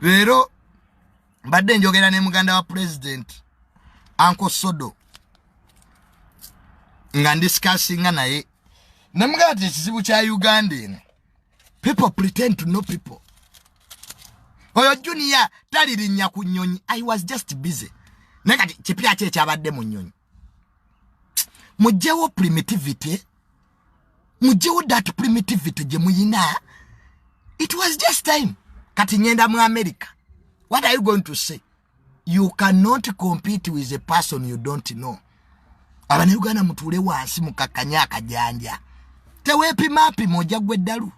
Lero badde njogera ne muganda wa president Uncle Sodo nga discussinga naye namugati ekizibu kya Uganda eno. People pretend to know people. Oyo Junior talirinya ku nnyonyi. I was just busy. Nekati kipya kye kyabadde mu nnyonyi. Mujewo primitivity. Mujewo that primitivity je muyina. It was just time. Kati nyenda mu America. What are you going to say? You cannot compete with a person you don't know. Abane Uganda mutule wansi mukakanya akajanja. Tewepi mapi moja gweddalu.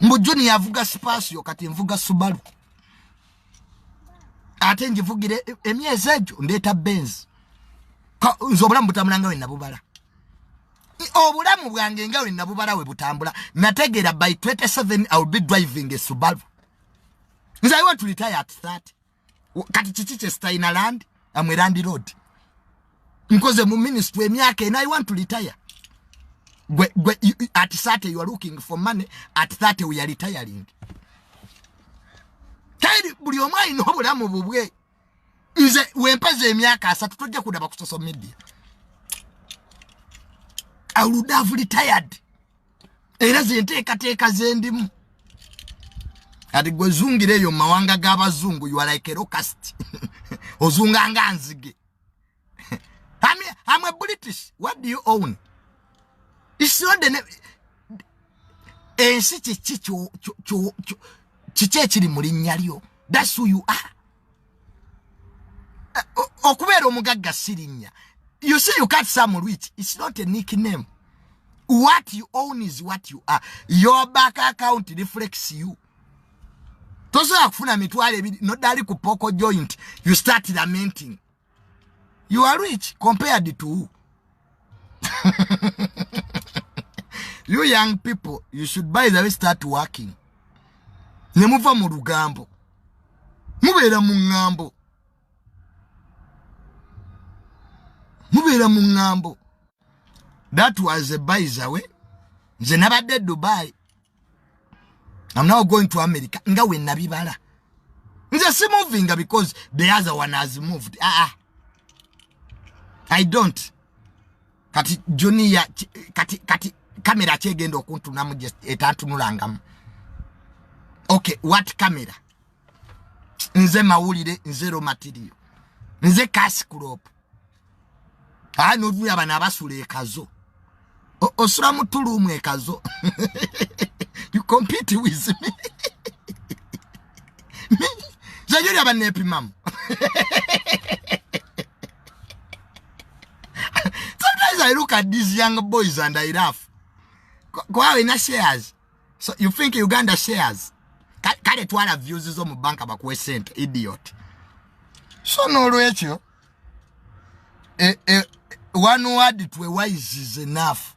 Mbujuni yavuga Spasio kati mvuga Subaru. Ate njivugire emyezi ejo ndeta Benz. Nzobulamu butambula we nabubala. Obulamu bwange ngawe nabubala we butambula. Nategera by 27 I will be driving a Subaru. I want to retire at 30. Kati chichiche Steiner land, Amwerandi Road. Because mu ministry emyaka and I want to retire. At 30 you are looking for money, at 30 we are retiring. Kali buli omwai no bulamu bubwe. Nze wempeze emyaka asatu tojja kudaba ku social media. I would have retired. Era zenteekateeka zendimu. Ati gwe zungireyo mawanga g'abazungu you are like a locust. Ozunga nga nzige. I'm a British. What do you own? It's not the ensi chichechiri muri nyalyo. That's who you are. Okubera omugagga sirinya. You say you can't some rich. It's not a nickname. What you own is what you are. Your bank account reflects you. Tozo akufuna mitwale no dali ku poko joint. You start lamenting. You are rich compared to who? You young people, you should by the way start working. Nemuva mu Olugambo. Mubera mu ngambo. Mubera mu ngambo. That was a by the way. Nze nabadde Dubai. I'm now going to America. Nga we nabibala. Nze si moving because the other one has moved. I don't. Kati Junior kati camera chegendo okuntunamu just etantunulangamu. Okay, what camera? Nze mawulire, nze raw material. Nze cash crop. Novuya bana basula ekazo. Osula mutulumu ekazo. You compete with me. Me? Zajuri abanepi mamu. Sometimes I look at these young boys and I laugh. Go out in a shares. So you think Uganda shares? Kale twala views zo mu bank abakuwe center, idiot. So no lwekyo. One word to a wise is enough.